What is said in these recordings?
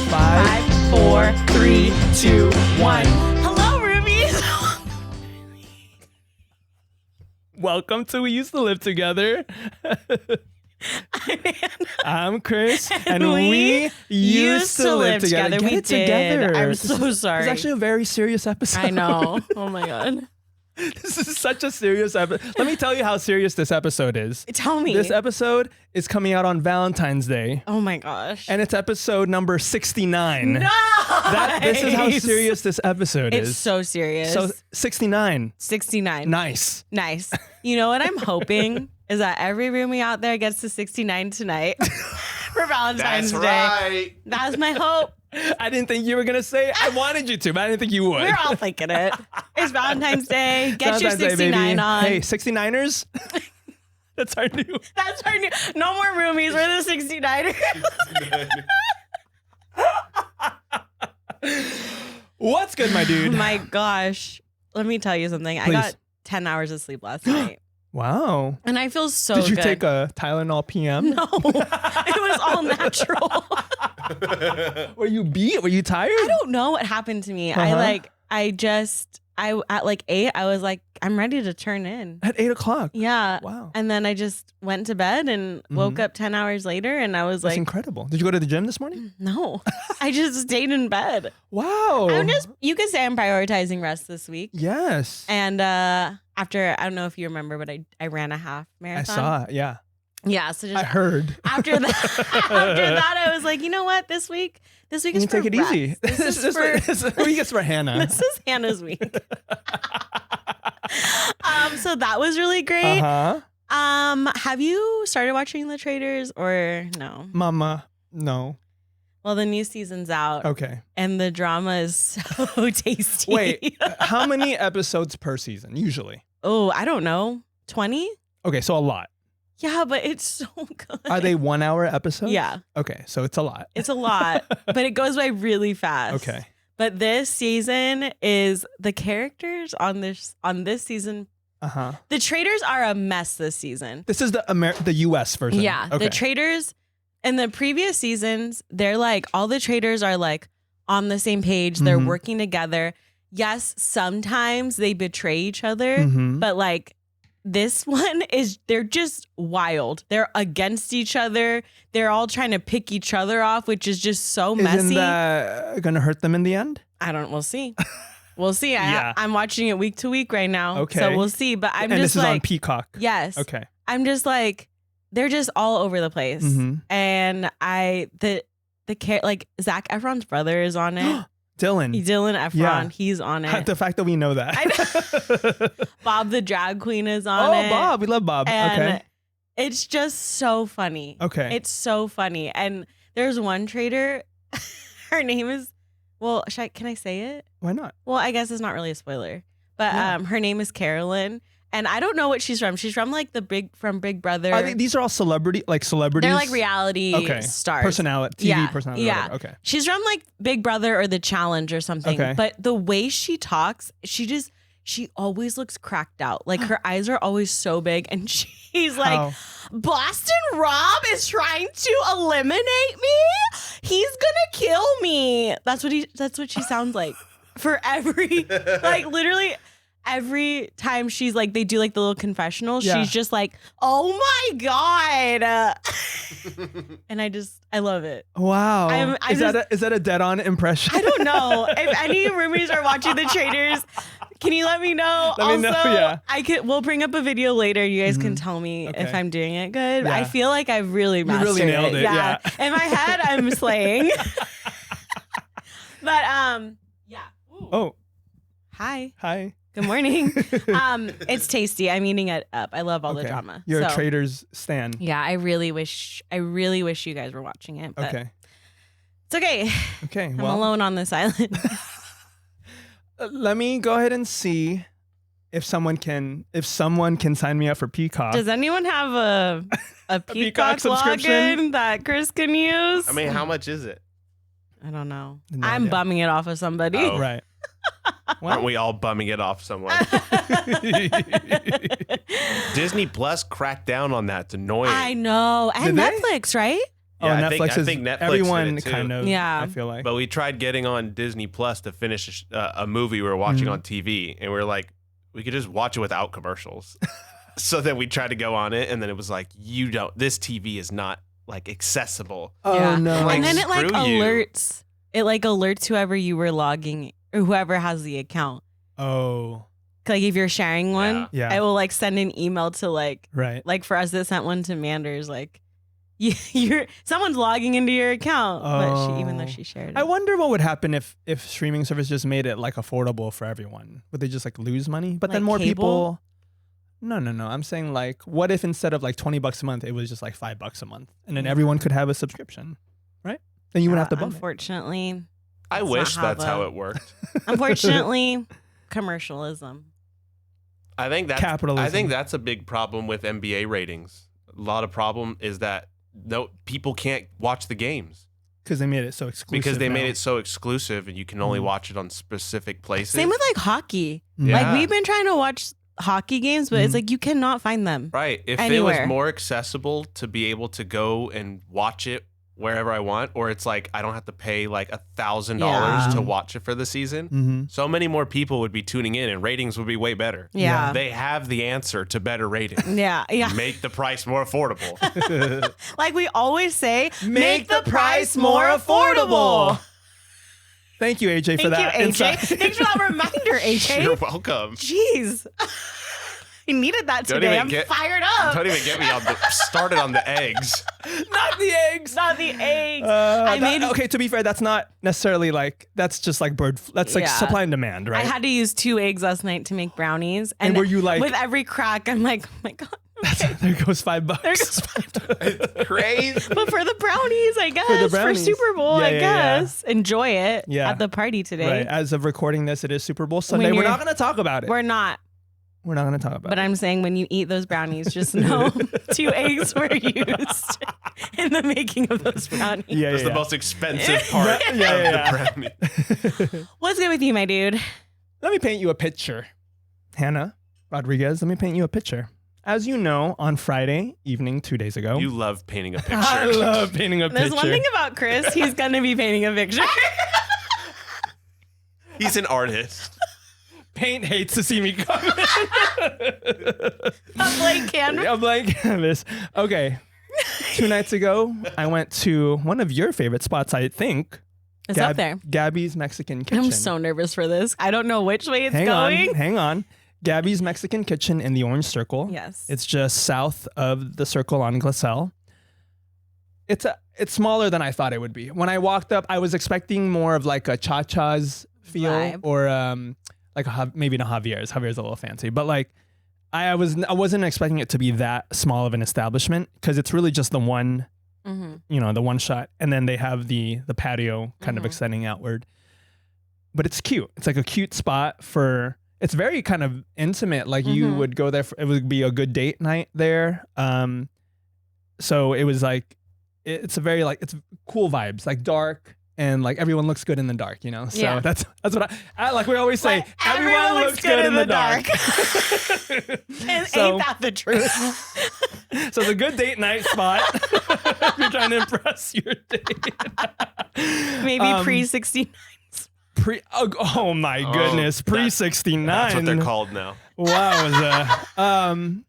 Five, four, three, two, one. Hello, Rubies. Welcome to We Used to Live Together. I'm Kris, and we used to live together. Get We it together. I'm so sorry. It's actually a very serious episode. I know. Oh my god. This is such a serious episode. Let me tell you how serious this episode is. Tell me. This episode is coming out on Valentine's Day. Oh my gosh. And it's episode number 69. No. This is how serious this episode is. It's so serious. So 69. 69. Nice. Nice. You know what I'm hoping is that every roomie out there gets to 69 tonight for Valentine's Day. Right. That's my hope. I didn't think you were going to say it. I wanted you to, but I didn't think you would. We're all thinking it. It's Valentine's Day. Get Valentine's your Day, 69 baby. on. Hey, 69ers? That's our new. That's our new. No more roomies. We're the 69ers. What's good, my dude? My gosh. Let me tell you something. Please. I got 10 hours of sleep last night. Wow. And I feel so Did you good. take a Tylenol PM? No. It was all natural. Were you beat? Were you tired? I don't know what happened to me. Uh-huh. At like 8, I was like, I'm ready to turn in. At 8 o'clock. Yeah. Wow. And then I just went to bed and woke up 10 hours later and I was That's like, incredible. Did you go to the gym this morning? no, I just stayed in bed. Wow. You could say I'm prioritizing rest this week. Yes. And after, I don't know if you remember, but I ran a half I marathon. saw it. Yeah. Yeah. So just I heard. after that, I was like, you know what? This week You is can for take it rest. easy. This is for This week is for Hannah. this is Hannah's week. So that was really great. Uh-huh. Have you started watching The Traitors or no? Mama, no. Well, the new season's out. Okay. And the drama is so tasty. Wait, how many episodes per season, usually? Oh, I don't know. 20? Okay, so a lot. Yeah, but it's so good. Are they 1 hour episodes? Yeah. Okay, so it's a lot. It's a lot, but it goes by really fast. Okay. But this season is the characters on this season. Uh-huh. The Traitors are a mess this season. This is the US version. Yeah. Okay. The Traitors in the previous seasons, they're like, all the Traitors are like on the same page. They're working together. Yes, sometimes they betray each other, Mhm. but like this one they're just wild. They're against each other. They're all trying to pick each other off, which is just so messy. Isn't that gonna hurt them in the end? We'll see. We'll see. Yeah. I'm watching it week to week right now. Okay. So we'll see. But I'm And just this is like, on Peacock. yes. Okay. I'm just like, they're just all over the place. Mhm. And like Zac Efron's brother is on it. Dylan. Dylan Efron, Yeah. he's on it. The fact that we know that. I know. Bob the drag queen is on it. Oh, Bob. We love Bob. And Okay. it's just so funny. Okay. It's so funny. And there's one traitor. Her name is, well, can I say it? Why not? Well, I guess it's not really a spoiler. But Yeah. her name is Carolyn. And I don't know what she's from. She's from like from Big Brother. These are all celebrities? They're like reality stars. Personality, TV personality. Yeah. Whatever. Okay. She's from like Big Brother or The Challenge or something. Okay. But the way she talks, she always looks cracked out. Like her eyes are always so big. And she's like, How? Boston Rob is trying to eliminate me. He's gonna kill me. That's what she sounds like. For every, like literally every time she's like, they do like the little confessional, Yeah. she's just like, oh my God. And I love it. Wow. Is that a dead on impression? I don't know. If any roomies are watching The Traitors, can you let me know? Let me know, yeah. We'll bring up a video later. You guys can tell me Okay. if I'm doing it good. Yeah. I feel like I've really mastered really nailed it, yeah. In my head, I'm slaying. But yeah. Ooh. Oh, Hi. hi. Good morning. It's tasty. I'm eating it up. I love all the Okay. drama. You're a So, Traitors stan. yeah, I really wish you guys were watching it. But Okay. it's okay. Okay. I'm Well, alone on this island. let me go ahead and see if someone can sign me up for Peacock. Does anyone have a Peacock Peacock subscription? login that Kris can use? I mean, how much is it? I don't know. No I'm idea. bumming it off of somebody. Oh. Right. Aren't we all bumming it off someone? Disney Plus cracked down on that. It's annoying. I know. And Did they? Netflix, right? Oh, Yeah, Netflix I is think Netflix everyone did it too. kind of. Yeah. I feel like. But we tried getting on Disney Plus to finish a movie we were watching Mhm. on TV, and we were like, we could just watch it without commercials. So then we tried to go on it, and then it was like, this TV is not like accessible. Oh Yeah. no. Like, And then it like screw you. alerts. It like alerts whoever you were logging or whoever has the account. Oh. Like if you're sharing one, Yeah. it will like send an email to like Right. for us it sent one to Manders like you're someone's logging into your account, but even though she shared it. I wonder what would happen if streaming service just made it like affordable for everyone. Would they just like lose money? But then Like more cable? people. No. I'm saying like, what if instead of like $20 a month, it was just like $5 a month, and then everyone could have a subscription, right? Then you wouldn't have to bum it. Unfortunately, I That's wish not how that's how the- it worked. unfortunately, commercialism. I think Capitalism. that's a big problem with NBA ratings. A lot of problem is that people can't watch the games Because they made it so exclusive. because they now. made it so exclusive, and you can only watch it on specific places. Same with like hockey. Yeah. Like we've been trying to watch hockey games, but it's Mhm. like you cannot find them. Right. If it Anywhere. was more accessible to be able to go and watch it wherever I want, or it's like I don't have to pay like $1,000 Yeah. to watch it for the season, Mhm. so many more people would be tuning in and ratings would be way better. Yeah. They have the answer to better ratings. Yeah. Make the price more affordable. Like we always say, make the price more affordable. Thank you, AJ, for Thank that. you, AJ. insight. Thanks for that reminder, AJ. You're welcome. Jeez. I needed that Don't today. even I'm get- fired up. Don't even get me started on the eggs. Not the eggs. Not the eggs. I made Okay, to be fair, that's not necessarily like, that's just like that's like Yeah. supply and demand, right? I had to use 2 eggs last night to make brownies. And were you like- with every crack, I'm like, oh my God. Okay. There goes $5. There goes $5. Crazy. But for the brownies, I guess. For, brownies. Super Bowl, Yeah, I yeah, yeah. guess. Enjoy it Yeah. at the party today. Right. As of recording this, it is Super Bowl Sunday. When We're you're- not going to talk about it. We're not. We're not going to talk about But it. I'm saying when you eat those brownies, just know 2 eggs were used in the making of those brownies. Yeah, That's yeah. the most expensive part Yeah, yeah, of the brownie. What's good with you, my dude? Let me paint you a picture. Hannah Rodriguez, let me paint you a picture. As you know, on Friday evening, 2 days ago. You love painting a picture. I love painting a There's picture. one thing about Kris. He's going to be painting a picture. He's an artist. Paint hates to see me come. A blank canvas. A blank canvas. Okay. 2 nights ago, I went to one of your favorite spots, I think. It's up there. Gabby's Mexican Kitchen. I'm so nervous for this. I don't know which way it's hang going. on, hang on. Gabby's Mexican Kitchen in the Orange Circle. Yes. It's just south of the Circle on Glassell. It's smaller than I thought it would be. When I walked up, I was expecting more of like a Cha-Cha's feel Vibe. or like maybe not Javier's. Javier's a little fancy, but like I wasn't expecting it to be that small of an establishment because it's really just the one, the one shot, and then they have the patio kind of extending outward. But it's cute. It's like a cute spot for. It's very kind of intimate. Like you would go there. It would be a good date night there. So it was like, it's a very like, it's cool vibes, like dark and like everyone looks good in the dark, you know? So Yeah. that's what I like we always say, Like, everyone looks good in the dark. And So- ain't that the truth? So it's a good date night spot if you're trying to impress your date. Maybe pre-69. Oh my goodness, pre-69. That's what they're called now. Wow.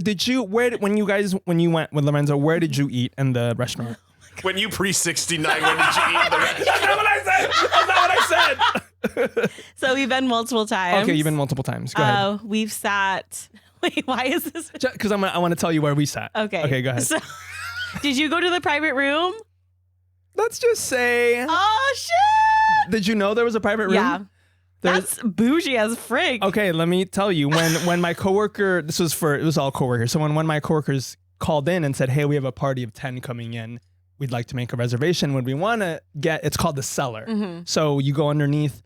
Did you when you went with Lorenzo, where did you eat in the restaurant? When you pre-69, when did you eat the rest? That's not what I said. That's not what I said. So we've been multiple times. Okay, you've been multiple times. Go ahead. We've sat. Wait, why is this? Because I want to tell you where we sat. Okay. Okay, go ahead. So, did you go to the private room? Let's just say. Oh shit! Did you know there was a private room? Yeah. There's- That's bougie as frig. Okay, let me tell you. When my coworker, it was all coworkers. So when my coworkers called in and said, "Hey, we have a party of 10 coming in. We'd like to make a reservation. Would we want to get?" It's called the cellar. So you go underneath.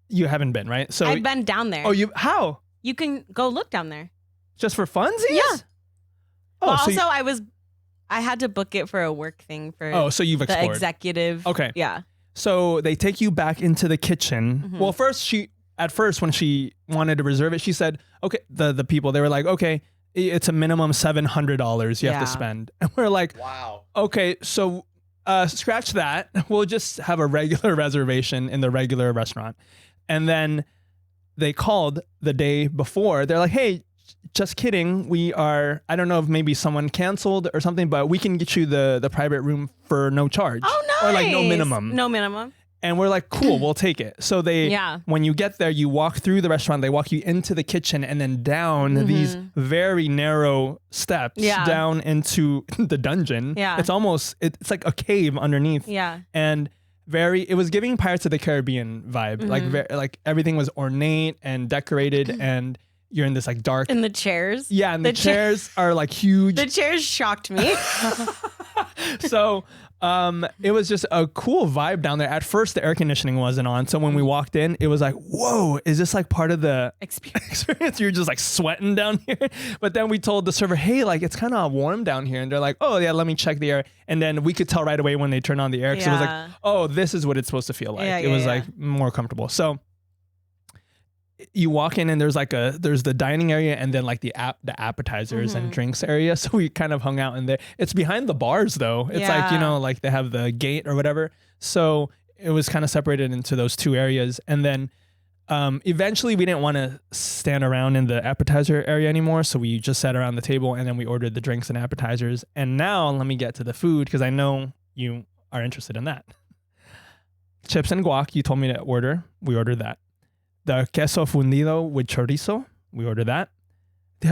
You haven't been, right? So I've been down there. Oh, how? You can go look down there. Just for funsies? Yeah. Oh, Well, so also, I had to book it for a work thing for so you've the explored. executive. Okay. Yeah. So they take you back into the kitchen. Well, at first when she wanted to reserve it, she said, okay, the people, they were like, okay, it's a minimum $700 you have to spend. And we're like, Wow. okay, so scratch that. We'll just have a regular reservation in the regular restaurant. And then they called the day before. They're like, hey, just kidding. I don't know if maybe someone canceled or something, but we can get you the private room for no charge. Oh, nice. Or like no minimum. No minimum. And we're like, cool, we'll take it. So when you get there, you walk through the restaurant, they walk you into the kitchen and then down these very narrow steps down into the dungeon. Yeah. It's like a cave underneath. Yeah. And it was giving Pirates of the Caribbean vibe. Like everything was ornate and decorated and you're in this like dark. And the chairs. Yeah. And the chairs are like huge. The chairs shocked me. So it was just a cool vibe down there. At first, the air conditioning wasn't on. So when we walked in, it was like, whoa, is this like part of the experience? You're just like sweating down here. But then we told the server, hey, like it's kind of warm down here. And they're like, oh yeah, let me check the air. And then we could tell right away when they turned on the air. So it was like, oh, this is what it's supposed to feel like. It was like more comfortable. So you walk in and there's the dining area and then like the appetizers and drinks area. So we kind of hung out in there. It's behind the bars though. It's like, like they have the gate or whatever. So it was kind of separated into those two areas. And then eventually we didn't want to stand around in the appetizer area anymore. So we just sat around the table and then we ordered the drinks and appetizers. And now let me get to the food because I know you are interested in that. Chips and guac, you told me to order. We ordered that. The queso fundido with chorizo. We ordered that. What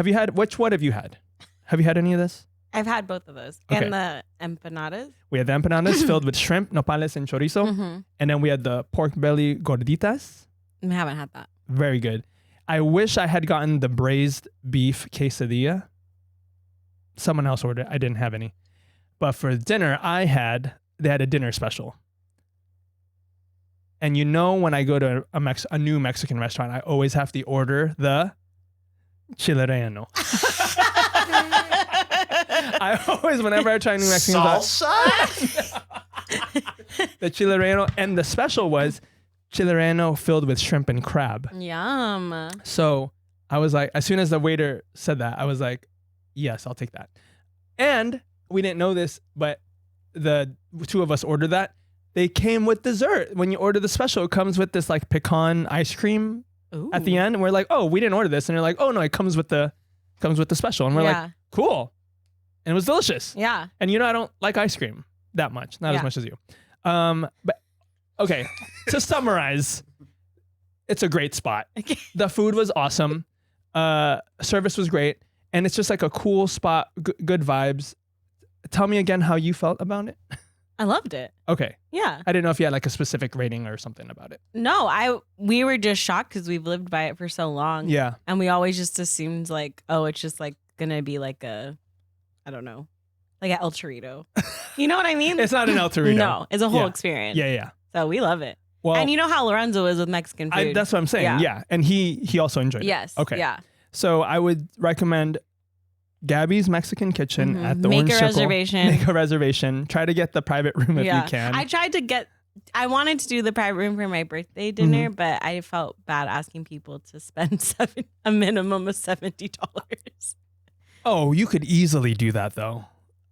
have you had? Have you had any of this? I've had both of those. Okay. And the empanadas. We had the empanadas filled with shrimp, nopales, and chorizo. And then we had the pork belly gorditas. I haven't had that. Very good. I wish I had gotten the braised beef quesadilla. Someone else ordered it. I didn't have any. But for dinner, they had a dinner special. And when I go to a new Mexican restaurant, I always have to order the chile relleno. Whenever I try new Mexican salsa, the chile relleno, and the special was chile relleno filled with shrimp and crab. Yum. So I was like, as soon as the waiter said that, I was like, yes, I'll take that. And we didn't know this, but the two of us ordered that. They came with dessert. When you order the special, it comes with this like pecan ice cream at the end. And we're like, oh, we didn't order this. And they're like, oh no, it comes with the special. And we're like, cool. And it was delicious. Yeah. And I don't like ice cream that much. Not as much as you. But okay, to summarize, it's a great spot. The food was awesome. Service was great. And it's just like a cool spot, good vibes. Tell me again how you felt about it. I loved it. Okay. Yeah. I didn't know if you had like a specific rating or something about it. No, we were just shocked because we've lived by it for so long. Yeah. And we always just assumed like, oh, it's just like gonna be like I don't know, like an El Torito. You know what I mean? It's not an El Torito. No, it's a whole experience. Yeah. So we love it. Well, and you know how Lorenzo is with Mexican food. That's what I'm saying. Yeah. And he also enjoyed it. Yes. Okay. Yeah. So I would recommend Gabby's Mexican Kitchen at the Make Orange a Circle. reservation. Make a reservation. Try to get the private room if you can. I wanted to do the private room for my birthday dinner, but I felt bad asking people to spend a minimum of $70. Oh, you could easily do that though.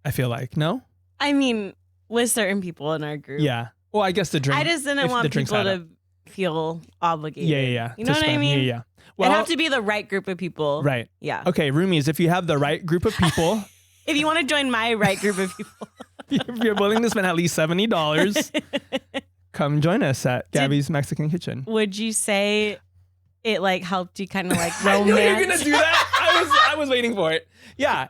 I feel like, no? I mean, with certain people in our group. Yeah. Well, I guess the drink. I just didn't want people to feel obligated. Yeah. You know what I mean? Yeah. Well, it'd have to be the right group of people. Right. Yeah. Okay, roomies, if you have the right group of people. If you want to join my right group of people. If you're willing to spend at least $70, come join us at Gabby's Mexican Kitchen. Would you say it like helped you kind of like romance? I knew you were going to do that. I was waiting for it. Yeah.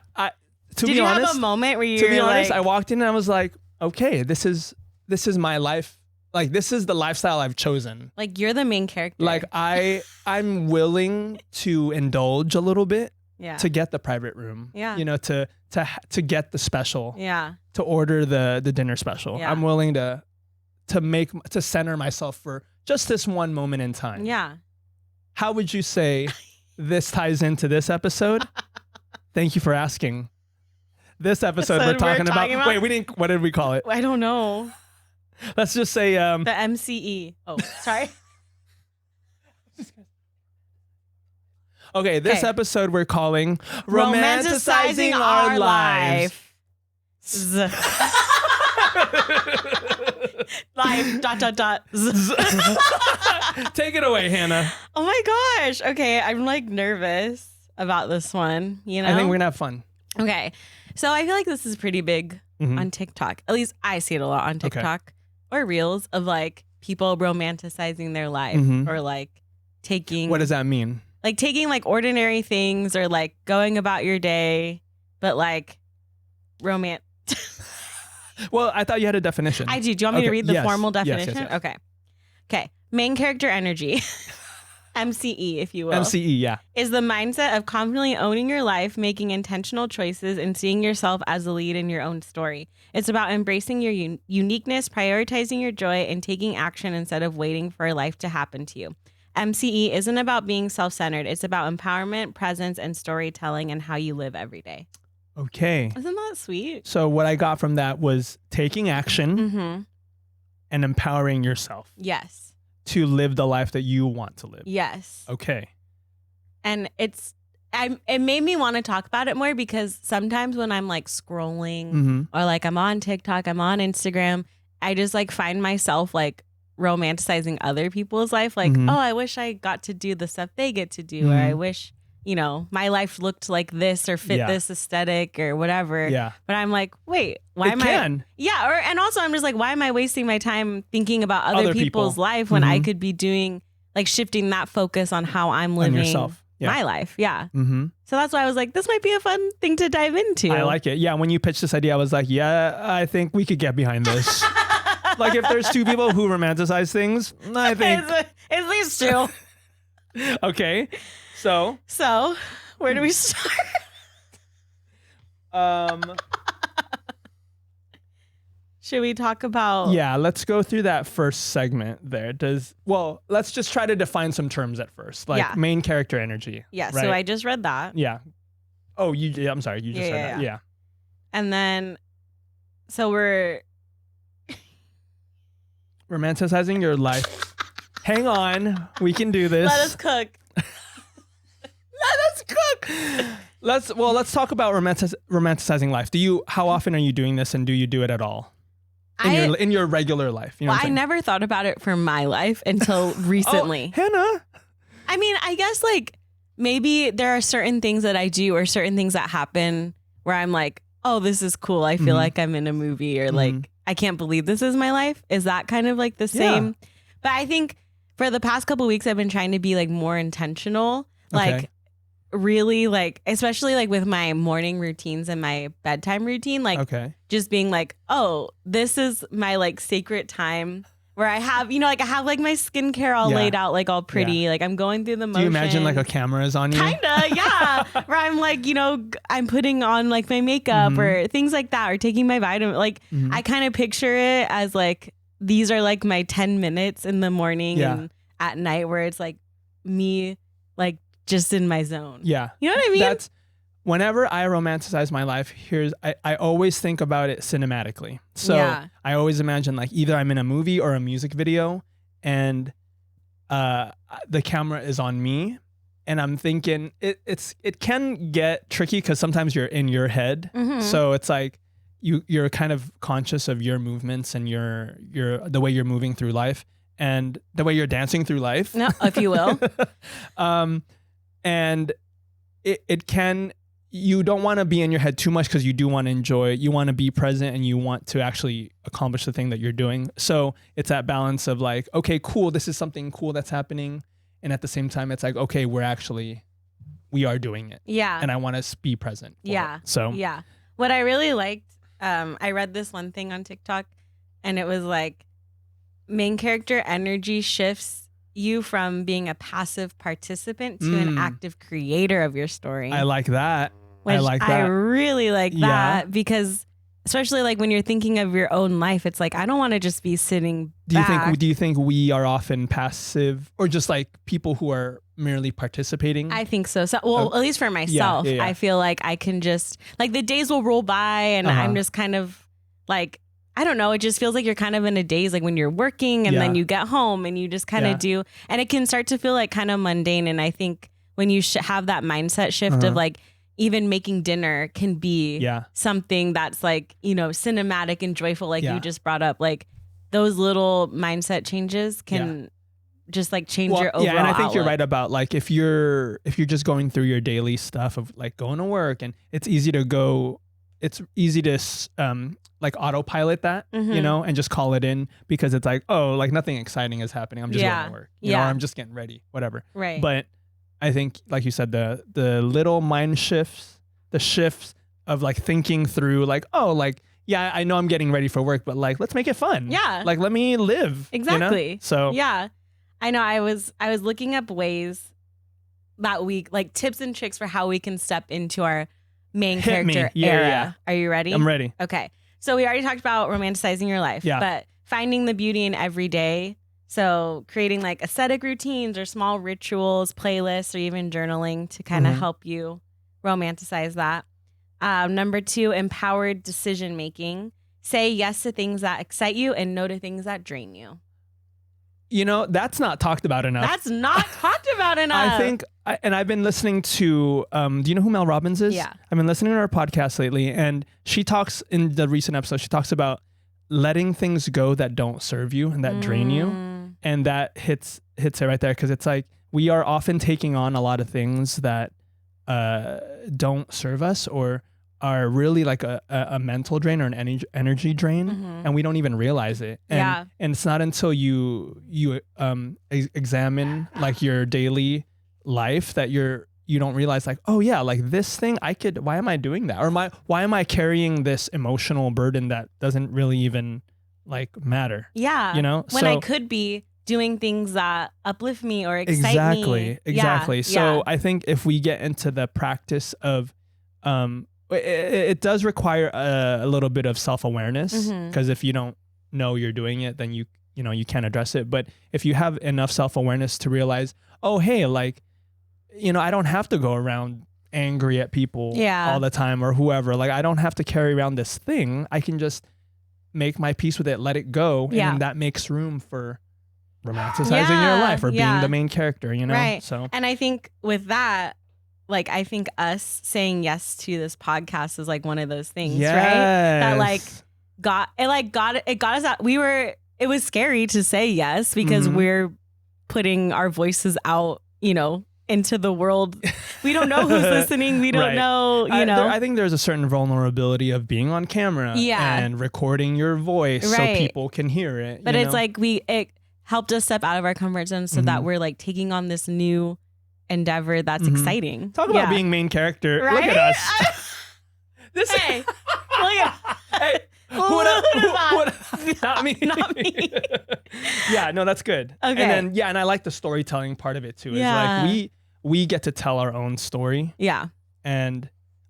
To be honest, have a moment where you to be honest, I walked in and I was like, okay, this is my life. Like, this is the lifestyle I've chosen. Like, you're the main character. Like, I'm willing to indulge a little bit to get the private room. Yeah. To get the special. Yeah. To order the dinner special. Yeah. I'm willing to center myself for just this one moment in time. Yeah. How would you say this ties into this episode? Thank you for asking. This episode we're talking about. Wait, what did we call it? I don't know. Let's just say The MCE. Oh, sorry. Okay, this Okay. episode we're calling Romanticizing Our Lives. Life. ... Take it away, Hannah. Oh my gosh. Okay, I'm like nervous about this one. You know, I think we're gonna have fun. Okay, so I feel like this is pretty big Mhm. on TikTok. At least I see it a lot on TikTok or Reels of like people romanticizing their life Mhm. or like taking What does that mean? like taking like ordinary things or like going about your day, but like romance. Well, I thought you had a definition. I do. Do you want me to Okay, read the yes, formal yes, yes, definition? yes. Okay. Okay. Main character energy. MCE, if you will. MCE, yeah. Is the mindset of confidently owning your life, making intentional choices, and seeing yourself as the lead in your own story. It's about embracing your uniqueness, prioritizing your joy, and taking action instead of waiting for life to happen to you. MCE isn't about being self-centered. It's about empowerment, presence, and storytelling and how you live every day. Okay. Isn't that sweet? So what I got from that was taking action Mm-hmm. and empowering yourself Yes. to live the life that you want to live. Yes. Okay. And it made me want to talk about it more because sometimes when I'm like scrolling Mm-hmm. or like I'm on TikTok, I'm on Instagram, I just like find myself like romanticizing other people's life. Like, Mhm. oh, I wish I got to do the stuff they get to do, or I Mhm. wish, you know, my life looked like this or fit Yeah. this aesthetic or whatever. Yeah. But I'm like, wait, why It am can. Yeah, and also I'm just like, why am I wasting my time thinking about other Other people's people. life when I Mhm. could be doing like shifting that focus on how I'm On living yourself. Yeah. my life? Yeah. Mm-hmm. So that's why I was like, this might be a fun thing to dive into. I like it. Yeah. When you pitched this idea, I was like, yeah, I think we could get behind this. Like if there's two people who romanticize things, I think. It's these two. Okay. So, So where do we start? Should we talk about? yeah, let's go through that first segment there. Let's just try to define some terms at first. Like Yeah. main character energy. Yeah. right? So I just read that, Yeah. Oh, I'm sorry. You just Yeah, said yeah, that. yeah. Yeah. and then so we're Romanticizing your life. Hang on. We can do this. let us cook. Let us cook. Let's talk about romanticizing life. How often are you doing this, and do you do it at all in your regular life? You know Well, what I I'm saying? never thought about it for my life until recently. Oh, Hannah. I mean, I guess like maybe there are certain things that I do or certain things that happen where I'm like, oh, this is cool. I feel Mhm. like I'm in a movie or Mhm. like, I can't believe this is my life. Is that kind of like the same? But I think for the past couple weeks, I've been trying to be like more intentional. Like Okay. really like, especially like with my morning routines and my bedtime routine, like Okay. just being like, oh, this is my like sacred time where I have, you know, like I have like my skincare all Yeah. laid out, like all pretty, like I'm going through the motions. Do you imagine like a camera is on you? Kinda, yeah. Where I'm like, you know, I'm putting on like my makeup Mhm. or things like that, or taking my vitamin. Like Mhm. I kind of picture it as like these are like my 10 minutes in the morning Yeah. and at night where it's like me like just in my zone. Yeah. You know what I mean? That's whenever I romanticize my life, I always think about it cinematically. So Yeah. I always imagine like either I'm in a movie or a music video and the camera is on me and I'm thinking it can get tricky because sometimes you're in your head. Mhm. So it's like you're kind of conscious of your movements and your the way you're moving through life and the way you're dancing through life. No, if you will. And it can, you don't want to be in your head too much because you do want to enjoy, you want to be present and you want to actually accomplish the thing that you're doing. So it's that balance of like, okay, cool, this is something cool that's happening. And at the same time, it's like, okay, we are doing it. Yeah. And I want to be present. for Yeah. it. So Yeah. What I really liked, I read this one thing on TikTok and it was like main character energy shifts you from being a passive participant to an Mm. active creator of your story. I like that. Which I like I that. really like Yeah. that because especially like when you're thinking of your own life, it's like I don't want to just be sitting back. Do you think we are often passive or just like people who are merely participating? I think so. Well, at least for myself, yeah. I feel like I can just like the days will roll by and Uh-huh. I'm just kind of like I don't know, it just feels like you're kind of in a daze, like when you're working and then you get home and you just kind of do, and it can start to feel like kind of mundane. And I think when you have that mindset shift of like, even making dinner can be something that's like, you know, cinematic and joyful, like you just brought up, like those little mindset changes can just like change your overall and I think outlook. you're right about like if you're just going through your daily stuff of like going to work, and it's easy to like autopilot that, you know, and just call it in because it's like, oh, like nothing exciting is happening. I'm just going to work, you know, or I'm just getting ready, whatever. Right. But I think, like you said, the little mind shifts, the shifts of like thinking through like, oh, like, yeah, I know I'm getting ready for work, but like, let's make it fun. Yeah. Like, let me live. Exactly. You know? So yeah, I know. I was looking up ways that we like tips and tricks for how we can step into our main character era. Yeah. Are you ready? I'm ready. Okay. So we already talked about romanticizing your life, but finding the beauty in every day. So creating like ascetic routines or small rituals, playlists, or even journaling to kind of help you romanticize that. Number 2, empowered decision making. Say yes to things that excite you and no to things that drain you. You know, that's not talked about enough. That's not talked about enough. I think, and I've been listening to, do you know who Mel Robbins is? Yeah. I've been listening to her podcast lately, and she talks in the recent episode, she talks about letting things go that don't serve you and that drain you. And that hits it right there, because it's like we are often taking on a lot of things that don't serve us or are really like a mental drain or an energy drain, and we don't even realize it. And it's not until you examine like your daily life that you don't realize like, oh yeah, like this thing why am I doing that? Or why am I carrying this emotional burden that doesn't really even like matter? Yeah. You know? When I could be doing things that uplift me or excite me. Exactly. So I think if we get into the practice of, it does require a little bit of self-awareness, because if you don't know you're doing it, then you can't address it. But if you have enough self-awareness to realize, oh, hey, like, you know, I don't have to go around angry at people all the time or whoever. Like, I don't have to carry around this thing. I can just make my peace with it, let it go. And that makes room for romanticizing your life or being the main character, you know? Right. So, and I think with that, like, I think us saying yes to this podcast is like one of those things, right? That like got us out. It was scary to say yes because we're putting our voices out, you know, into the world. We don't know who's listening. We don't know, you know. I think there's a certain vulnerability of being on camera and recording your voice so people can hear it. But it's like it helped us step out of our comfort zone so that we're like taking on this new endeavor that's exciting. Talk about being main character. Right? Look at us. Hey, look at hey, not me. Not me. Yeah, no, that's good. Okay. And then and I like the storytelling part of it too. It's like we get to tell our own story. Yeah. And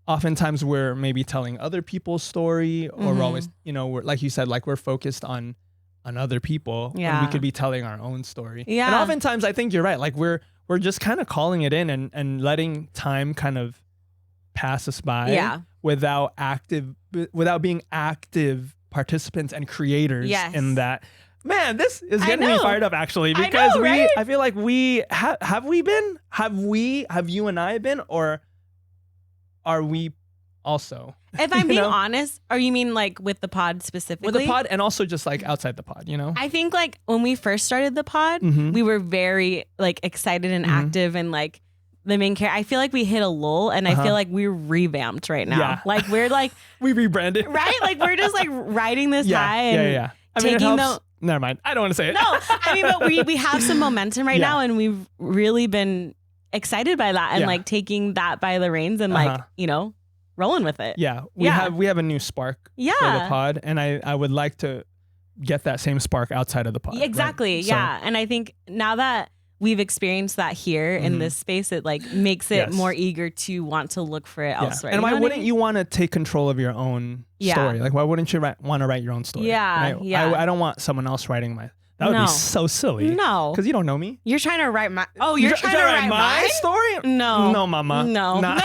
oftentimes we're maybe telling other people's story, or we're always, you know, we're, like you said, like we're focused on other people. Yeah. And we could be telling our own story. Yeah. And oftentimes I think you're right. Like we're just kind of calling it in and letting time kind of pass us by. Yeah. Without being active participants and creators in that. Man, this is getting me fired up actually, because I feel like have you and I been, or are we also? If I'm being honest, or you mean like with the pod specifically? With the pod and also just like outside the pod, you know? I think like when we first started the pod, we were very like excited and active and like the main character. I feel like we hit a lull, and I feel like we're revamped right now. Yeah. Like we're like we rebranded, right? Like we're just like riding this high and I mean, taking the. Never mind. I don't want to say it. No, I mean, but we have some momentum right now, and we've really been excited by that, and like taking that by the reins and like you know rolling with it. Yeah, we have a new spark for the pod, and I would like to get that same spark outside of the pod. Exactly. Right? Yeah, and I think now that we've experienced that here in this space, it like makes it more eager to want to look for it elsewhere. And why wouldn't you want to take control of your own story? Like, why wouldn't you want to write your own story? Yeah, I don't want someone else writing my. That would be so silly. No, because you don't know me. You're trying to write my. Oh, you're trying to write my story? No, no, mama. No. Nah.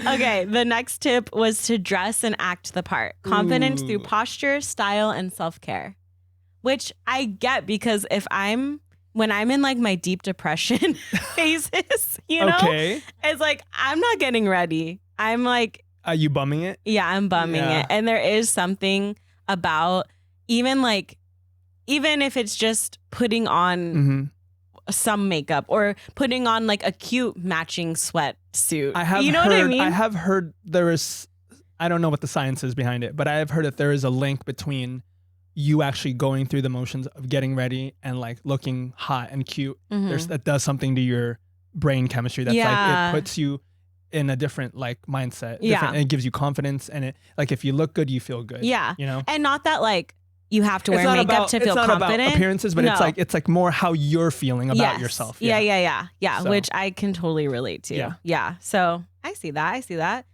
Okay, the next tip was to dress and act the part. Confidence through Ooh. posture, style, and self-care. Which I get because when I'm in like my deep depression phases, you know, Okay. it's like I'm not getting ready. I'm like, Are you bumming it? yeah, I'm bumming Yeah. it. And there is something about even if it's just putting on Mm-hmm. some makeup or putting on like a cute matching sweatsuit. I have you know heard, what I mean? I have heard there is, I don't know what the science is behind it, but I have heard that there is a link between you actually going through the motions of getting ready and like looking hot and cute. Mhm. That does something to your brain chemistry. That's Yeah. like, it puts you in a different like mindset. Yeah. And it gives you confidence. And it, like, if you look good, you feel good. Yeah. You know? And not that like you have to It's wear not makeup about- to feel it's not confident. about appearances, but No. it's like more how you're feeling about Yes. yourself. Yeah. So- Which I can totally relate to. Yeah. So I see that.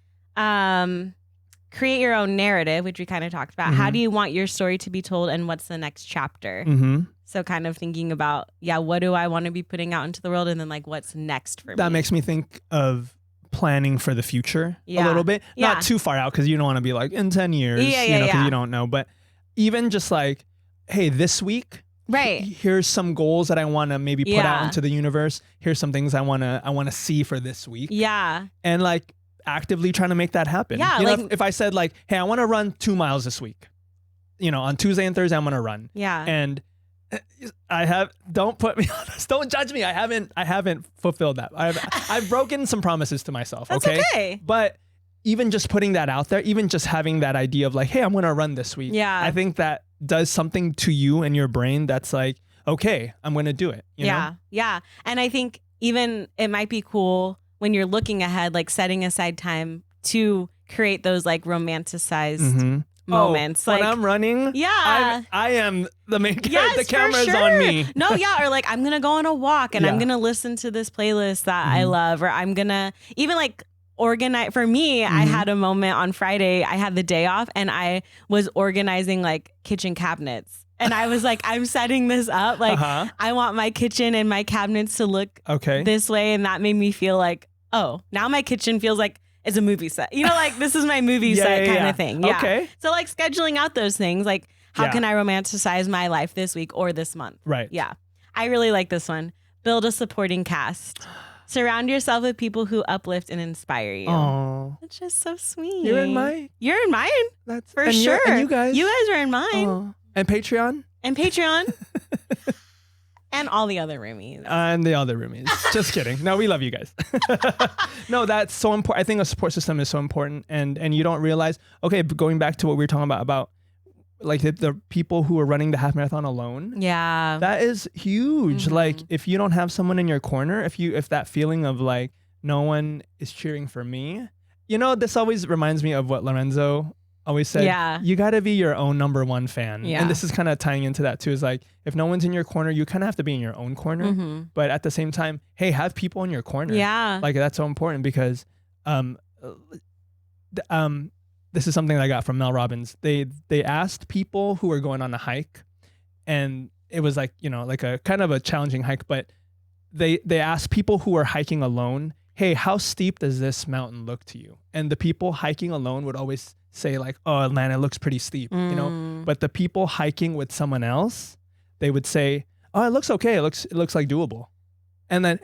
Create your own narrative, which we kind of talked about. How Mhm. do you want your story to be told and what's the next chapter? Mm-hmm. So kind of thinking about, what do I want to be putting out into the world? And then like, what's next for me? That makes me think of planning for the future a Yeah. little bit. Yeah. Not too far out because you don't want to be like in 10 years, Yeah, because yeah. you don't know. But even just like, hey, this week, Right. here's some goals that I want to maybe put out Yeah. into the universe. Here's some things I want to see for this week. Yeah. And like actively trying to make that happen. Yeah, You know, like- if I said like, hey, I want to run 2 miles this week, on Tuesday and Thursday, I'm going to run. Yeah. And don't put me on this. Don't judge me. I haven't fulfilled that. I've broken some promises to myself. That's okay. But even just putting that out there, even just having that idea of like, hey, I'm going to run this week. Yeah. I think that does something to you and your brain that's like, okay, I'm going to do it. You know? Yeah. And I think even it might be cool when you're looking ahead, like setting aside time to create those like romanticized Mhm. moments. When like, I'm running, yeah. I am the main character. Yes, The for camera's sure. on me. No, yeah. Or like, I'm going to go on a walk and I'm Yeah. going to listen to this playlist that I Mhm. love. Or I'm going to even like organize. For me, I Mhm. had a moment on Friday. I had the day off and I was organizing like kitchen cabinets. And I was like, I'm setting this up. Like, Uh-huh. I want my kitchen and my cabinets to look Okay. this way. And that made me feel like, oh, now my kitchen feels like it's a movie set. You know, like this is my movie Yeah, set yeah, kind yeah. of thing. Yeah. Okay. So like scheduling out those things, like how Yeah. can I romanticize my life this week or this month? Right. Yeah. I really like this one. Build a supporting cast. Surround yourself with people who uplift and inspire you. Oh, It's just so sweet. you're in my. You're in mine. That's For and sure. And you guys. are in mine. Oh. And Patreon. And Patreon. And all the other roomies. And the other roomies. Just kidding. No, we love you guys. No, that's so important. I think a support system is so important, and you don't realize. Okay, but going back to what we were talking about like the people who are running the half marathon alone. Yeah. That is huge. Mhm. Like if you don't have someone in your corner, if that feeling of like no one is cheering for me, this always reminds me of what Lorenzo always said. Yeah. You got to be your own number one fan. Yeah. And this is kind of tying into that too. Is like if no one's in your corner, you kind of have to be in your own corner. Mm-hmm. But at the same time, hey, have people in your corner. Yeah. Like that's so important because this is something I got from Mel Robbins. They asked people who were going on a hike, and it was like, like a kind of a challenging hike, but they asked people who were hiking alone, hey, how steep does this mountain look to you? And the people hiking alone would always say like, oh man, it looks pretty steep, but the people hiking with someone else, they would say, oh, it looks okay. It looks like doable. And then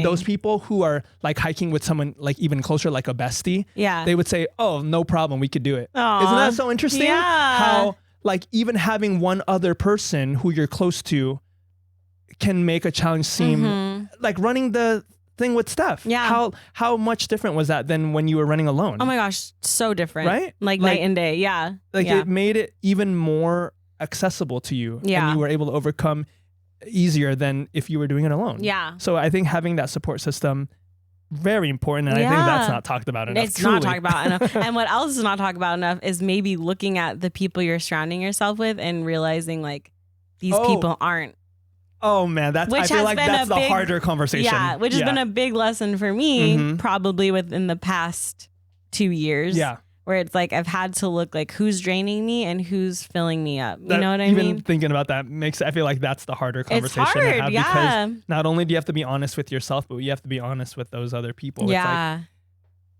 those people who are like hiking with someone like even closer, like a bestie, Yeah. they would say, oh, no problem. We could do it. Aw. Isn't that so interesting? Yeah. How like even having one other person who you're close to can make a challenge seem Mhm. like running the thing with Steph. Yeah. How much different was that than when you were running alone? Oh my gosh, so different. Right? Like Like- night and day. Yeah. Like yeah. it made it even more accessible to you. Yeah. And you were able to overcome easier than if you were doing it alone. Yeah. So I think having that support system, very important. And I think that's Yeah. not talked about enough. It's truly. not talked about enough. And what else is not talked about enough is maybe looking at the people you're surrounding yourself with and realizing like these Oh. people aren't. Oh man, I Which feel has like been that's a the big- harder conversation. Yeah, which has been a big lesson for me, Mhm. probably within the past 2 years. Yeah. Where it's like I've had to look like who's draining me and who's filling me up. You That- know what I even mean? thinking about that I feel like that's the harder It's conversation to hard, have yeah. because not only do you have to be honest with yourself, but you have to be honest with those other people. Yeah. It's like,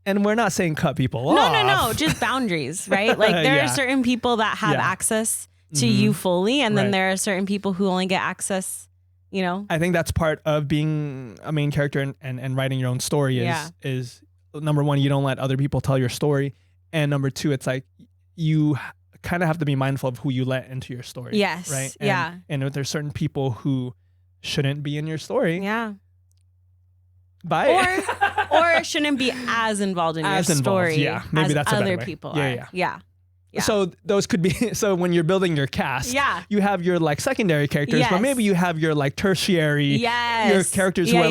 And we're not saying cut people No, off. just boundaries, right? Like there are certain people that have access to you fully, and then there are certain people who only get access, you know? I think that's part of being a main character and writing your own story is number one, you don't let other people tell your story. And number two, it's like you kind of have to be mindful of who you let into your story. Yes. Right? And, And if there's certain people who shouldn't be in your story. Yeah. Bye. Or shouldn't be as involved in your story. Yeah, maybe as that's a better other way. people Yeah, are. Yeah. So those could be, so when you're building your cast, you have your like secondary characters, but maybe you have your like tertiary, your characters who are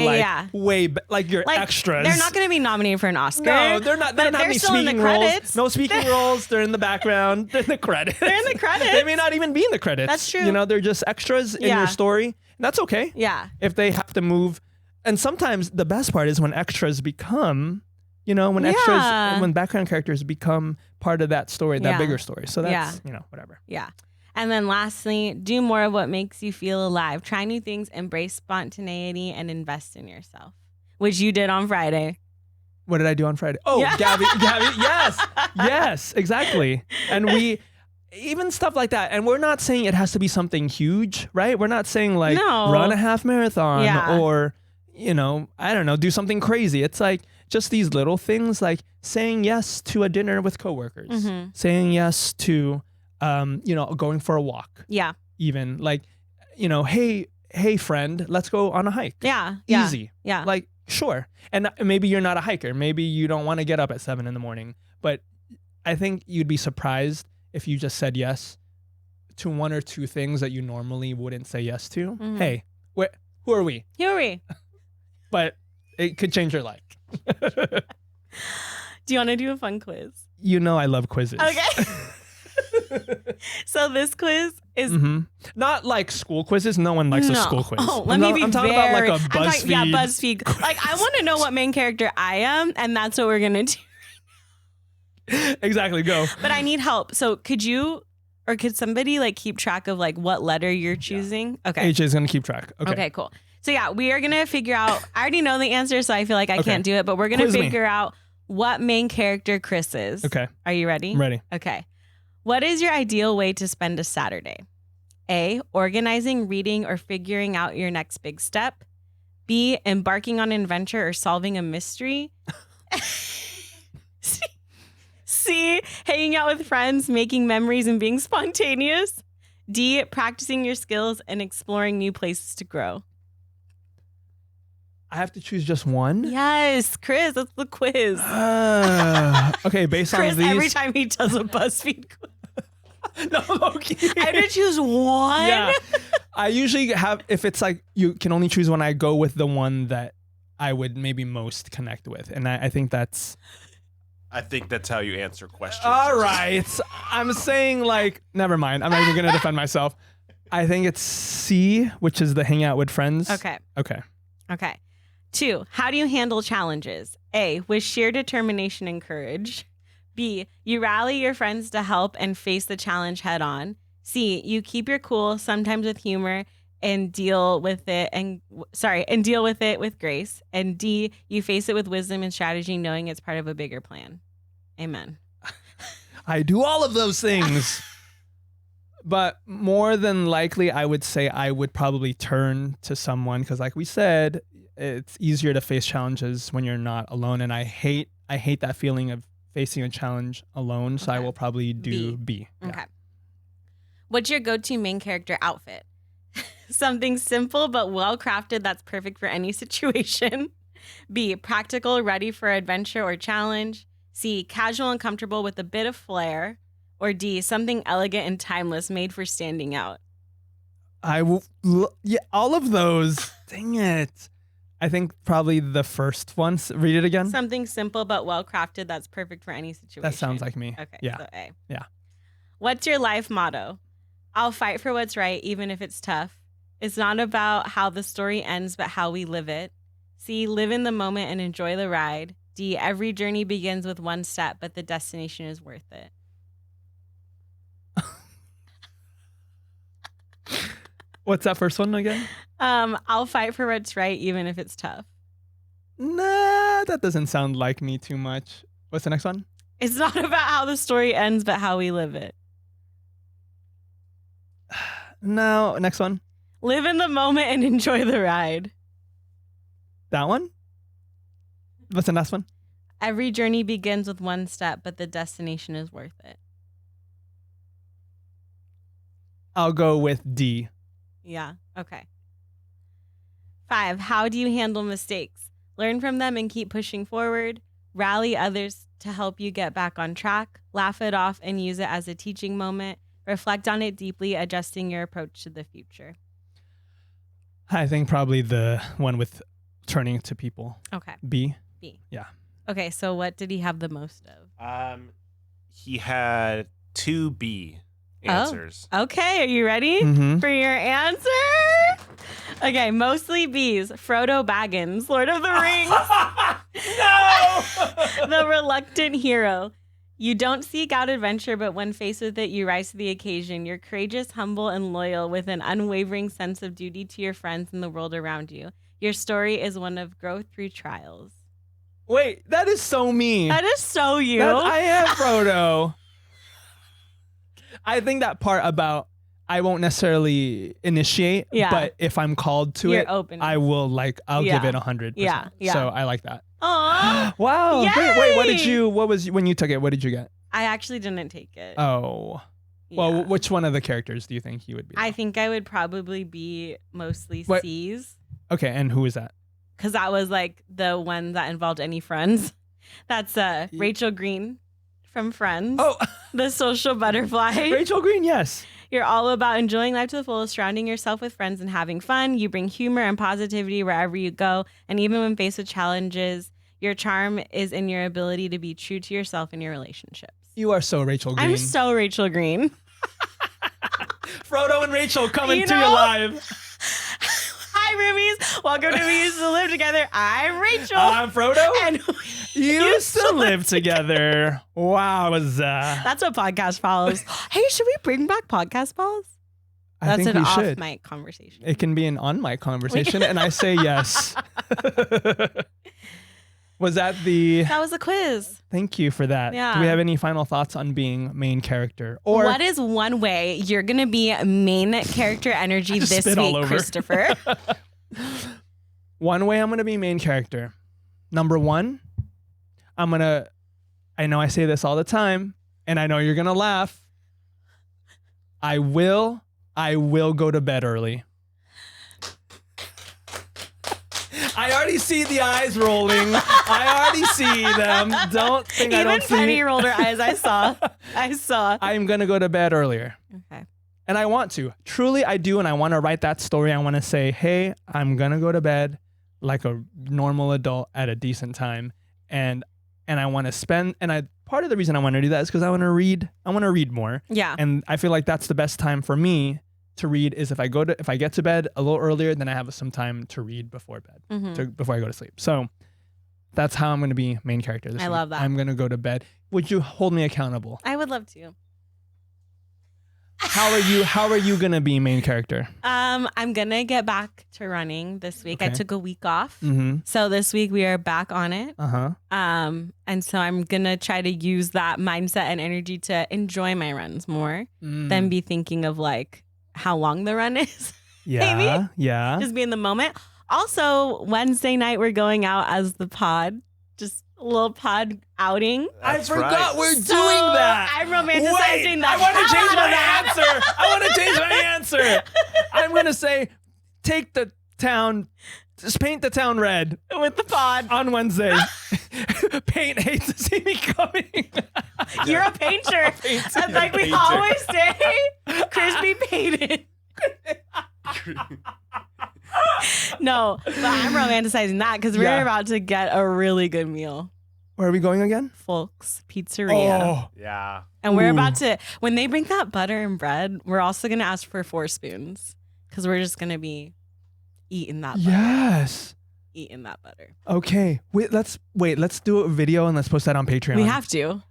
like your extras. They're not going to be nominated for an Oscar. No, they're not. They're not they're still in the credits. No speaking roles. They're in the background. They're in the credits. They're in the credits. They may not even be in the credits. That's true. You know, they're just extras in your story. And that's okay. Yeah. If they have to move. And sometimes the best part is when extras become, you know, when background characters become part of that story, that bigger story. So that's, you know, whatever. Yeah. And then lastly, do more of what makes you feel alive. Try new things, embrace spontaneity, and invest in yourself, which you did on Friday. What did I do on Friday? Oh, Gabby, yes, exactly. And we, even stuff like that. And we're not saying it has to be something huge, right? We're not saying like run a half marathon or, you know, I don't know, do something crazy. It's like just these little things like saying yes to a dinner with coworkers, saying yes to, you know, going for a walk. Yeah. Even like, you know, hey friend, let's go on a hike. Yeah. Easy. Yeah. Like, sure. And maybe you're not a hiker. Maybe you don't want to get up at 7 a.m, but I think you'd be surprised if you just said yes to one or two things that you normally wouldn't say yes to. Hey, who are we? Who are we? But it could change your life. Do you want to do a fun quiz? You know I love quizzes. Okay. So this quiz is not like school quizzes. No one likes a school quiz. Oh, let me be I'm talking about like a BuzzFeed. BuzzFeed. Like I want to know what main character I am, and that's what we're gonna do. Exactly. Go. But I need help. So could somebody like keep track of like what letter you're choosing? Okay. AJ's gonna keep track. Okay. Cool. So yeah, we are gonna figure out. I already know the answer, so I feel like I can't do it. But we're gonna figure out what main character Kris is. Okay. Are you ready? I'm ready. Okay. What is your ideal way to spend a Saturday? A, organizing, reading, or figuring out your next big step. B, embarking on an adventure or solving a mystery. C, hanging out with friends, making memories, and being spontaneous. D, practicing your skills and exploring new places to grow. I have to choose just one? Yes, Kris, that's the quiz. Okay, based Kris, on these. every time he does a BuzzFeed quiz. No, okay. I have to choose one? Yeah. I usually have, if it's like you can only choose one, I go with the one that I would maybe most connect with. And I think that's how you answer questions. All right. I'm saying like, never mind. I'm not even going to defend myself. I think it's C, which is the hang out with friends. Okay. 2, how do you handle challenges? A, with sheer determination and courage. B, you rally your friends to help and face the challenge head on. C, you keep your cool, sometimes with humor, and deal with it with grace. And D, you face it with wisdom and strategy, knowing it's part of a bigger plan. Amen. I do all of those things. But more than likely, I would say I would probably turn to someone because like we said, it's easier to face challenges when you're not alone. And I hate that feeling of facing a challenge alone. So I will probably do B. Yeah. Okay. What's your go-to main character outfit? Something simple but well-crafted that's perfect for any situation. B, practical, ready for adventure or challenge. C, casual and comfortable with a bit of flair. Or D, something elegant and timeless made for standing out. I will, all of those. Dang it. I think probably the first one. Read it again. Something simple but well-crafted that's perfect for any situation. That sounds like me. Okay, yeah. So A. Yeah. What's your life motto? I'll fight for what's right, even if it's tough. It's not about how the story ends, but how we live it. C, live in the moment and enjoy the ride. D, every journey begins with one step, but the destination is worth it. What's that first one again? I'll fight for what's right, even if it's tough. Nah, that doesn't sound like me too much. What's the next one? It's not about how the story ends, but how we live it. No, next one. Live in the moment and enjoy the ride. That one? What's the next one? Every journey begins with one step, but the destination is worth it. I'll go with D. Yeah. Okay. 5. How do you handle mistakes? Learn from them and keep pushing forward. Rally others to help you get back on track. Laugh it off and use it as a teaching moment. Reflect on it deeply, adjusting your approach to the future. I think probably the one with turning to people. Okay. B. B. Yeah. Okay, so what did he have the most of? He had 2 B answers. Okay, are you ready Mm-hmm. for your answer? Okay, mostly B's. Frodo Baggins, Lord of the Rings. No! The reluctant hero. You don't seek out adventure, but when faced with it, you rise to the occasion. You're courageous, humble, and loyal with an unwavering sense of duty to your friends and the world around you. Your story is one of growth through trials. Wait, that is so me. That is so you. I am Frodo. I think that part about I won't necessarily initiate, Yeah. but if I'm called to You're it, open. I'll Yeah. give it 100%. Yeah, yeah. So I like that. Aw. Wow. Wait, Yay! what was when you took it? What did you get? I actually didn't take it. Oh. Yeah. Well, which one of the characters do you think you would be? I think I would probably be mostly What- C's. Okay, and who is that? Because that was like the one that involved any friends. That's Rachel Green from Friends. Oh, The social butterfly. Rachel Green, yes. You're all about enjoying life to the fullest, surrounding yourself with friends and having fun. You bring humor and positivity wherever you go. And even when faced with challenges, your charm is in your ability to be true to yourself in your relationships. You are so Rachel Green. I'm so Rachel Green. Frodo and Rachel coming You to you know? live. Hi, roomies. Welcome to We Used to Live Together. I'm Rachel. I'm Frodo. and Used to live together. Wow. that's what podcast follows. Hey, should we bring back podcast follows? I That's think an we off should. mic conversation. It can be an on mic conversation, and I say yes. Was that the? That was a quiz. Thank you for that. Yeah. Do we have any final thoughts on being main character? Or What is one way you're going to be main character energy Just this spit all week, over. Christopher? one way I'm going to be main character? Number one, I know I say this all the time, and I know you're going to laugh. I will go to bed early. I already see the eyes rolling. I already see them. Don't think I Even don't see. Penny rolled her eyes. I saw. I'm going to go to bed earlier. Okay. And I want to. Truly, I do. And I want to write that story. I want to say, hey, I'm going to go to bed like a normal adult at a decent time. And I want to spend, part of the reason I want to do that is because I want to read more. Yeah. And I feel like that's the best time for me to read is if I get to bed a little earlier, then I have some time to read before bed, Mhm. before I go to sleep. So that's how I'm going to be main character this I week. love that. I'm going to go to bed. Would you hold me accountable? I would love to. How are you going to be main character? I'm going to get back to running this week. I Okay. took a week off. Mm-hmm. So this week we are back on it. Uh-huh. And so I'm going to try to use that mindset and energy to enjoy my runs more Mm. than be thinking of like how long the run is. Yeah. maybe? Yeah. Just be in the moment. Also, Wednesday night we're going out as the pod. Just a little pod outing. That's I forgot right. we're So, doing that. I'm romanticizing Wait, that. I want to change hell my out of answer. I want to change my answer. I'm going to say take the town, just paint the town red that with the pod. on Wednesday. Paint hates to see me coming. You're a painter. And like we painter. always say, Kris be painted. No, but I'm romanticizing that because we're Yeah. about to get a really good meal. Where are we going again? Folks Pizzeria. Oh, Yeah. And we're Ooh. about to, when they bring that butter and bread, we're also going to ask for 4 spoons because we're just going to be eating that butter. yes. Eating that butter. Okay. Let's do a video and let's post that on Patreon. We have to.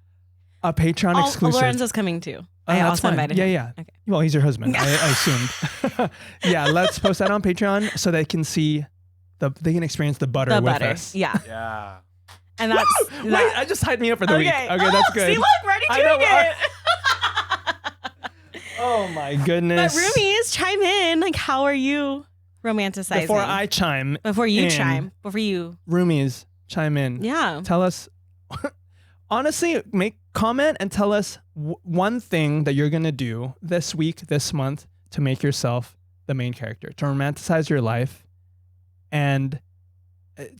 a Patreon Oh, exclusive. Lorenzo's coming too. Oh, I that's also fine. invited Yeah, him. yeah. Okay. Well, he's your husband. I assumed. Yeah, let's post that on Patreon so they can see they can experience the butter The with butter. us. Yeah. Yeah. And that's Wait, that. I just hyped me up for the week. Okay, Oh, that's good. See, look, ready I to know, it. Oh my But goodness. roomies, chime in. Like, how are you romanticizing? Before I chime, Before you in, chime. Before you. roomies, chime in. Yeah. Tell us, honestly, comment and tell us one thing that you're going to do this week, this month to make yourself the main character, to romanticize your life and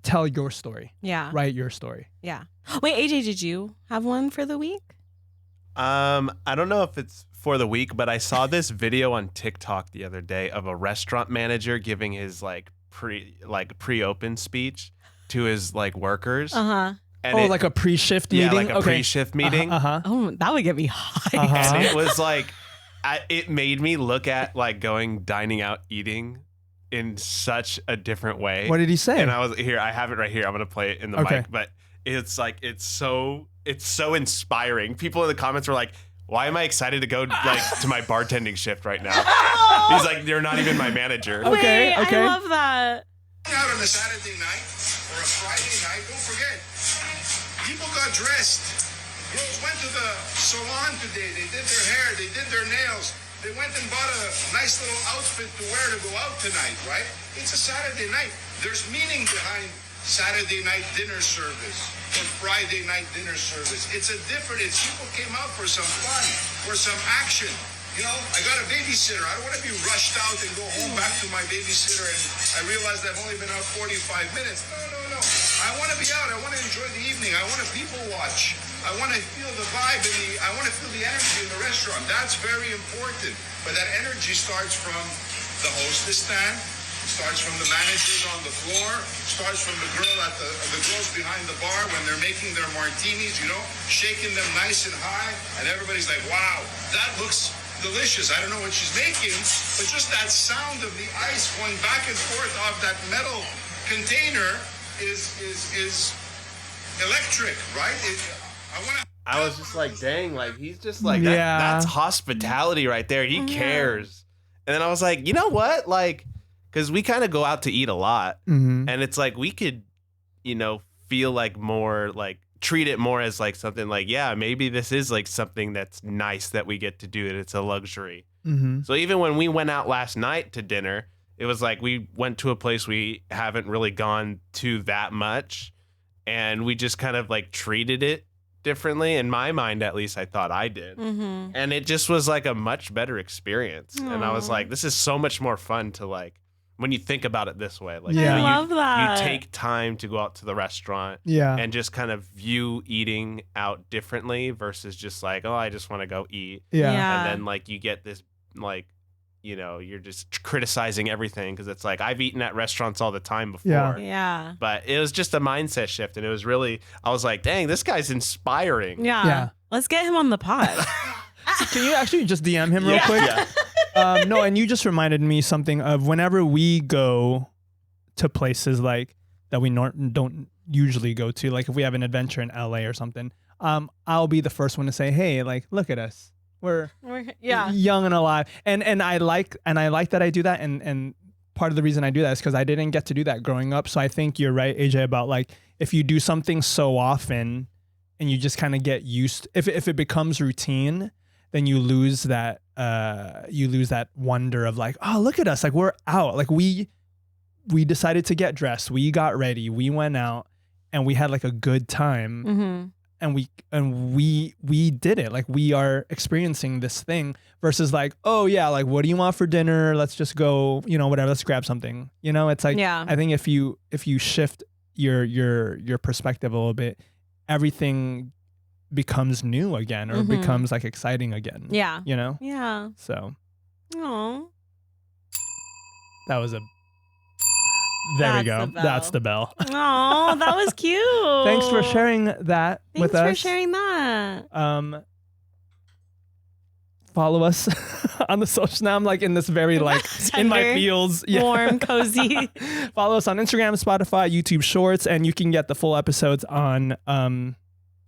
tell your story. Yeah. Write your story. Yeah. Wait, AJ, did you have one for the week? I don't know if it's for the week, but I saw this video on TikTok the other day of a restaurant manager giving his pre-open speech to his workers. Uh-huh. And like a pre-shift meeting? Yeah, like a pre-shift meeting. Oh, that would get me high. And it was it made me look at dining out eating in such a different way. What did he say? And I have it right here. I'm gonna play it in the mic, but it's so inspiring. People in the comments were like, why am I excited to go to my bartending shift right now? He's like, you're not even my manager. Okay. I love that. Out on a Saturday night or a Friday night, don't forget, people got dressed. Girls went to the salon today. They did their hair. They did their nails. They went and bought a nice little outfit to wear to go out tonight, right? It's a Saturday night. There's meaning behind Saturday night dinner service or Friday night dinner service. It's people came out for some fun, for some action. You know, I got a babysitter. I don't want to be rushed out and go home back to my babysitter and I realized I've only been out 45 minutes. No. I want to be out. I want to enjoy the evening. I want to people watch. I want to feel the vibe I want to feel the energy in the restaurant. That's very important. But that energy starts from the hostess stand, starts from the managers on the floor, starts from the girls behind the bar when they're making their martinis, shaking them nice and high, and everybody's like, wow, that looks delicious. I don't know what she's making, but just that sound of the ice going back and forth off that metal container is electric, right? I was just like, dang, he's just that's hospitality right there. He cares. And then I was like, you know what? Because we kind of go out to eat a lot, and it's we could, feel more treat it more as something maybe this is something that's nice that we get to do, and it's a luxury. So even when we went out last night to dinner, it was we went to a place we haven't really gone to that much, and we just kind of treated it differently. In my mind, at least, I thought I did. And it just was a much better experience. Aww. And I was like, this is so much more fun to when you think about it this way. I love that. You take time to go out to the restaurant and just kind of view eating out differently versus just oh, I just want to go eat. Yeah. And then you get this you're just criticizing everything because it's I've eaten at restaurants all the time before. Yeah. But it was just a mindset shift, and it was really, I was like, dang, this guy's inspiring. Yeah. Let's get him on the pod. Can you actually just DM him real quick? Yeah. No, and you just reminded me something of whenever we go to places that we don't usually go to, if we have an adventure in LA or something, I'll be the first one to say, hey, look at us. We're young and alive. And I like that I do that. And part of the reason I do that is because I didn't get to do that growing up. So I think you're right, AJ, about if you do something so often and you just kind of get used, if it becomes routine, then you lose that wonder of oh, look at us. We're out. We decided to get dressed. We got ready. We went out and we had a good time. Mm-hmm. And we did it. We are experiencing this thing versus oh yeah, what do you want for dinner? Let's just go, whatever, let's grab something. It's I think if you shift your perspective a little bit, everything becomes new again or becomes exciting again. Yeah. Yeah. So. Aww. That was There we go. That's the bell. Oh, that was cute. Thanks for sharing that with us. Thanks for sharing that. Follow us on the social. Now I'm in this very in my feels. Yeah. Warm, cozy. Follow us on Instagram, Spotify, YouTube Shorts, and you can get the full episodes on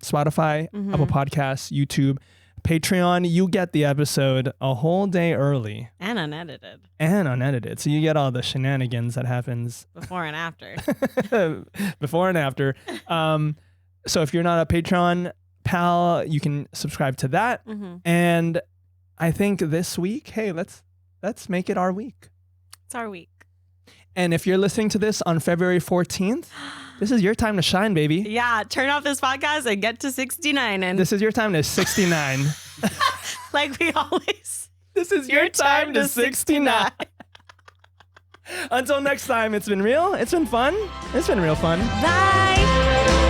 Spotify, Apple Podcasts, YouTube, Patreon. You get the episode a whole day early. And unedited. So you get all the shenanigans that happens before and after. Before and after. So if you're not a Patreon pal, you can subscribe to that. And I think this week, hey, let's make it our week. It's our week. And if you're listening to this on February 14th, this is your time to shine, baby. Yeah, turn off this podcast and get to 69. And this is your time to 69. like we always. This is your time to 69. Until next time, it's been real. It's been fun. It's been real fun. Bye.